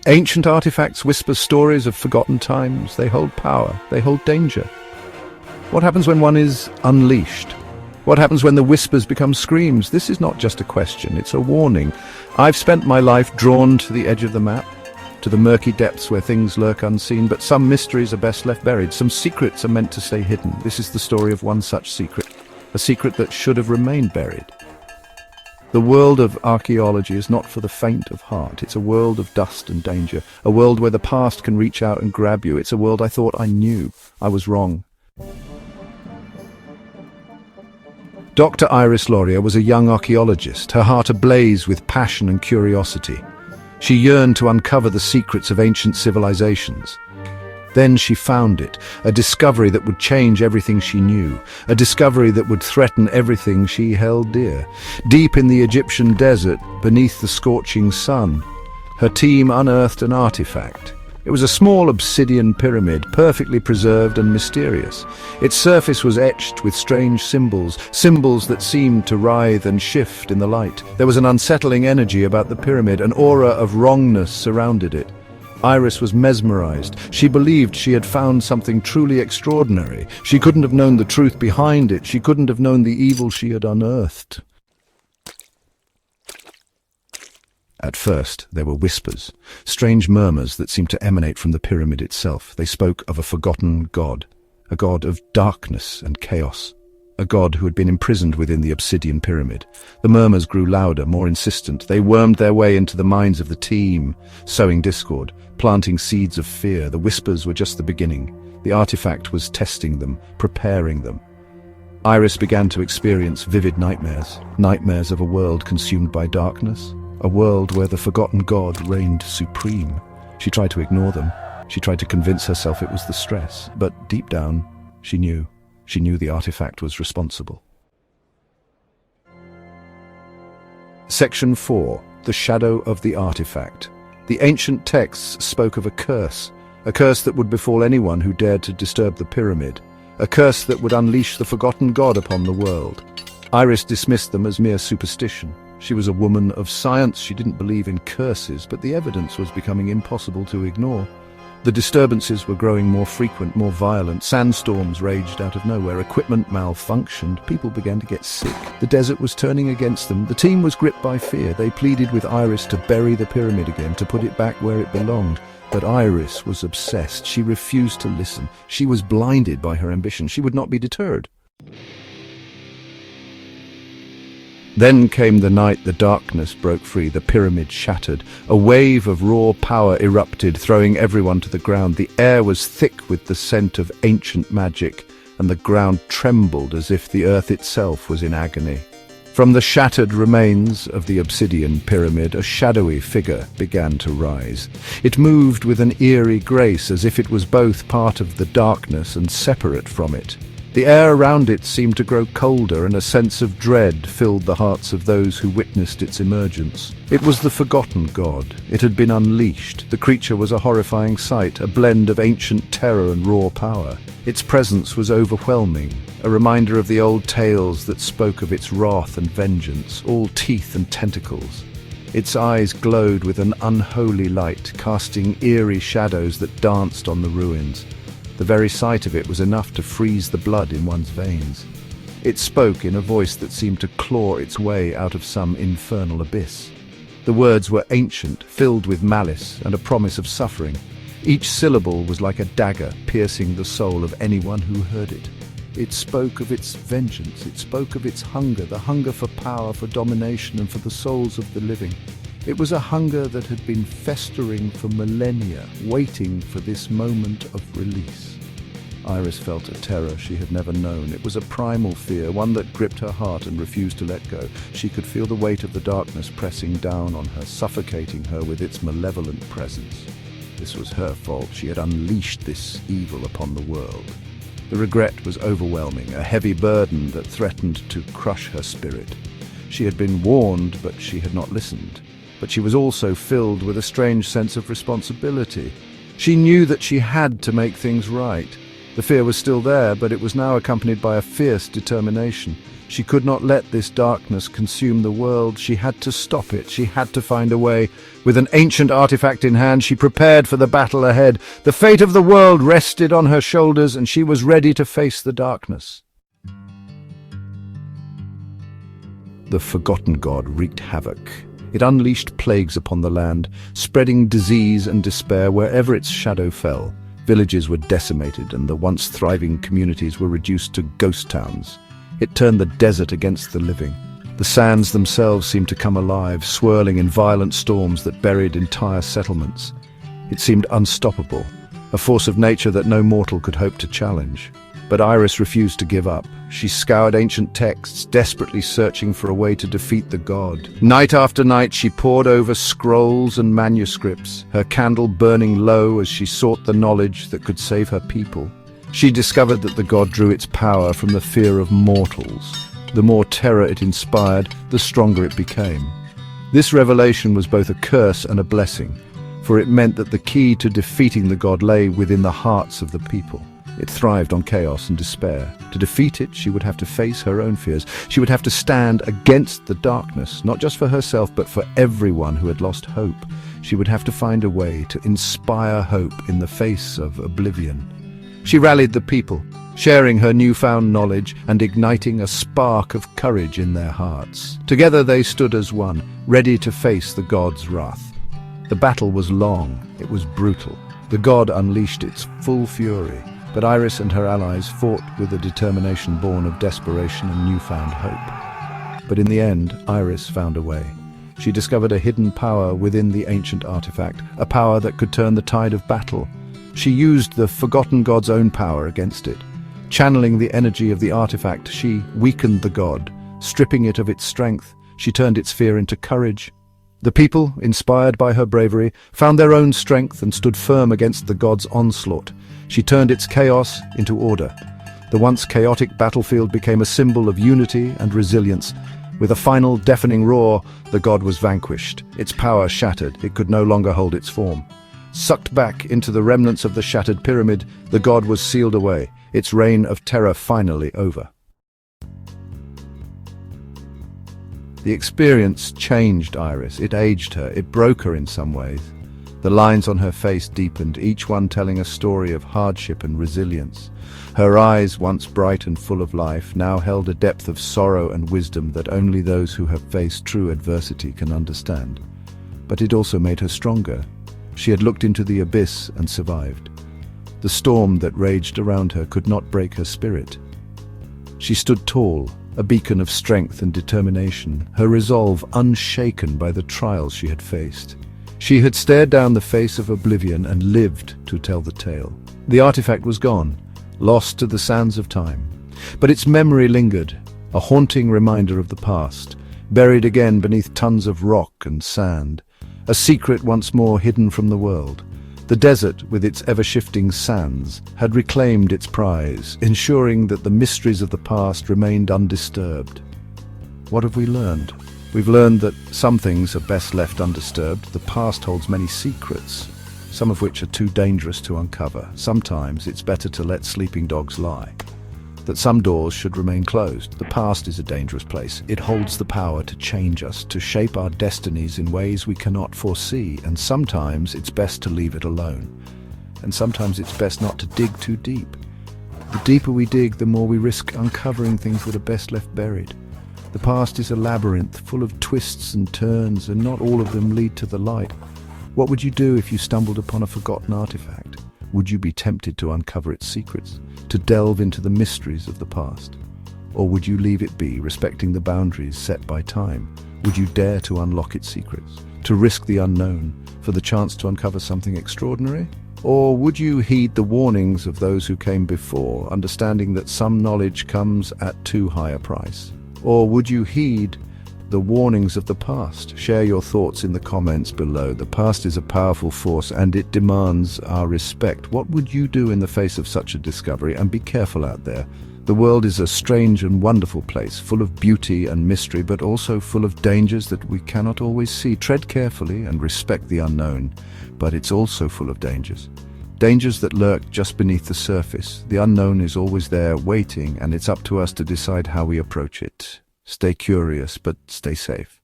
Ancient artifacts whisper stories of forgotten times. They hold power. They hold danger. What happens when one is unleashed? What happens when the whispers become screams? This is not just a question, it's a warning. I've spent my life drawn to the edge of the map, to the murky depths where things lurk unseen, but some mysteries are best left buried. Some secrets are meant to stay hidden. This is the story of one such secret, a secret that should have remained buried. The world of archaeology is not for the faint of heart. It's a world of dust and danger, a world where the past can reach out and grab you. It's a world I thought I knew. I was wrong. Dr. Iris Laurier was a young archaeologist, her heart ablaze with passion and curiosity. She yearned to uncover the secrets of ancient civilizations. Then she found it, a discovery that would change everything she knew, a discovery that would threaten everything she held dear. Deep in the Egyptian desert, beneath the scorching sun, her team unearthed an artifact. It was a small obsidian pyramid, perfectly preserved and mysterious. Its surface was etched with strange symbols, symbols that seemed to writhe and shift in the light. There was an unsettling energy about the pyramid, an aura of wrongness surrounded it. Iris was mesmerized. She believed she had found something truly extraordinary. She couldn't have known the truth behind it. She couldn't have known the evil she had unearthed. At first, there were whispers, strange murmurs that seemed to emanate from the pyramid itself. They spoke of a forgotten god, a god of darkness and chaos, a god who had been imprisoned within the obsidian pyramid. The murmurs grew louder, more insistent. They wormed their way into the minds of the team, sowing discord, planting seeds of fear. The whispers were just the beginning. The artifact was testing them, preparing them. Iris began to experience vivid nightmares, nightmares of a world consumed by darkness, a world where the forgotten god reigned supreme. She tried to ignore them. She tried to convince herself it was the stress, but deep down, she knew the artifact was responsible. Section 4. The Shadow of the Artifact. The ancient texts spoke of a curse that would befall anyone who dared to disturb the pyramid, a curse that would unleash the forgotten god upon the world. Iris dismissed them as mere superstition. She was a woman of science. She didn't believe in curses, but the evidence was becoming impossible to ignore. The disturbances were growing more frequent, more violent. Sandstorms raged out of nowhere. Equipment malfunctioned. People began to get sick. The desert was turning against them. The team was gripped by fear. They pleaded with Iris to bury the pyramid again, to put it back where it belonged. But Iris was obsessed. She refused to listen. She was blinded by her ambition. She would not be deterred. Then came the night. The darkness broke free. The pyramid shattered. A wave of raw power erupted, throwing everyone to the ground. The air was thick with the scent of ancient magic, and the ground trembled as if the earth itself was in agony. From the shattered remains of the obsidian pyramid, a shadowy figure began to rise. It moved with an eerie grace, as if it was both part of the darkness and separate from it. The air around it seemed to grow colder, and a sense of dread filled the hearts of those who witnessed its emergence. It was the forgotten god. It had been unleashed. The creature was a horrifying sight, a blend of ancient terror and raw power. Its presence was overwhelming, a reminder of the old tales that spoke of its wrath and vengeance, all teeth and tentacles. Its eyes glowed with an unholy light, casting eerie shadows that danced on the ruins. The very sight of it was enough to freeze the blood in one's veins. It spoke in a voice that seemed to claw its way out of some infernal abyss. The words were ancient, filled with malice and a promise of suffering. Each syllable was like a dagger, piercing the soul of anyone who heard it. It spoke of its vengeance. It spoke of its hunger, the hunger for power, for domination, and for the souls of the living. It was a hunger that had been festering for millennia, waiting for this moment of release. Iris felt a terror she had never known. It was a primal fear, one that gripped her heart and refused to let go. She could feel the weight of the darkness pressing down on her, suffocating her with its malevolent presence. This was her fault. She had unleashed this evil upon the world. The regret was overwhelming, a heavy burden that threatened to crush her spirit. She had been warned, but she had not listened. But she was also filled with a strange sense of responsibility. She knew that she had to make things right. The fear was still there, but it was now accompanied by a fierce determination. She could not let this darkness consume the world. She had to stop it. She had to find a way. With an ancient artifact in hand, she prepared for the battle ahead. The fate of the world rested on her shoulders, and she was ready to face the darkness. The forgotten god wreaked havoc. It unleashed plagues upon the land, spreading disease and despair wherever its shadow fell. Villages were decimated, and the once thriving communities were reduced to ghost towns. It turned the desert against the living. The sands themselves seemed to come alive, swirling in violent storms that buried entire settlements. It seemed unstoppable, a force of nature that no mortal could hope to challenge. But Iris refused to give up. She scoured ancient texts, desperately searching for a way to defeat the god. Night after night she pored over scrolls and manuscripts, her candle burning low as she sought the knowledge that could save her people. She discovered that the god drew its power from the fear of mortals. The more terror it inspired, the stronger it became. This revelation was both a curse and a blessing, for it meant that the key to defeating the god lay within the hearts of the people. It thrived on chaos and despair. To defeat it, she would have to face her own fears. She would have to stand against the darkness, not just for herself, but for everyone who had lost hope. She would have to find a way to inspire hope in the face of oblivion. She rallied the people, sharing her newfound knowledge and igniting a spark of courage in their hearts. Together they stood as one, ready to face the god's wrath. The battle was long, it was brutal. The god unleashed its full fury, but Iris and her allies fought with a determination born of desperation and newfound hope. But in the end, Iris found a way. She discovered a hidden power within the ancient artifact, a power that could turn the tide of battle. She used the forgotten god's own power against it. Channeling the energy of the artifact, she weakened the god. Stripping it of its strength, she turned its fear into courage. The people, inspired by her bravery, found their own strength and stood firm against the god's onslaught. She turned its chaos into order. The once chaotic battlefield became a symbol of unity and resilience. With a final deafening roar, the god was vanquished. Its power shattered. It could no longer hold its form. Sucked back into the remnants of the shattered pyramid, the god was sealed away, its reign of terror finally over. The experience changed Iris. It aged her. It broke her in some ways. The lines on her face deepened, each one telling a story of hardship and resilience. Her eyes, once bright and full of life, now held a depth of sorrow and wisdom that only those who have faced true adversity can understand. But it also made her stronger. She had looked into the abyss and survived. The storm that raged around her could not break her spirit. She stood tall, a beacon of strength and determination, her resolve unshaken by the trials she had faced. She had stared down the face of oblivion and lived to tell the tale. The artifact was gone, lost to the sands of time. But its memory lingered, a haunting reminder of the past, buried again beneath tons of rock and sand. A secret once more hidden from the world. The desert, with its ever-shifting sands, had reclaimed its prize, ensuring that the mysteries of the past remained undisturbed. What have we learned? We've learned that some things are best left undisturbed. The past holds many secrets, some of which are too dangerous to uncover. Sometimes it's better to let sleeping dogs lie. That some doors should remain closed. The past is a dangerous place. It holds the power to change us, to shape our destinies in ways we cannot foresee, and sometimes it's best to leave it alone. And sometimes it's best not to dig too deep. The deeper we dig, the more we risk uncovering things that are best left buried. The past is a labyrinth full of twists and turns, and not all of them lead to the light. What would you do if you stumbled upon a forgotten artifact? Would you be tempted to uncover its secrets, to delve into the mysteries of the past? Or would you leave it be, respecting the boundaries set by time? Would you dare to unlock its secrets, to risk the unknown, for the chance to uncover something extraordinary? Or would you heed the warnings of those who came before, understanding that some knowledge comes at too high a price? Or would you heed the warnings of the past? Share your thoughts in the comments below. The past is a powerful force and it demands our respect. What would you do in the face of such a discovery? And be careful out there. The world is a strange and wonderful place, full of beauty and mystery, but also full of dangers that we cannot always see. Tread carefully and respect the unknown, but it's also full of dangers. Dangers that lurk just beneath the surface. The unknown is always there, waiting, and it's up to us to decide how we approach it. Stay curious, but stay safe.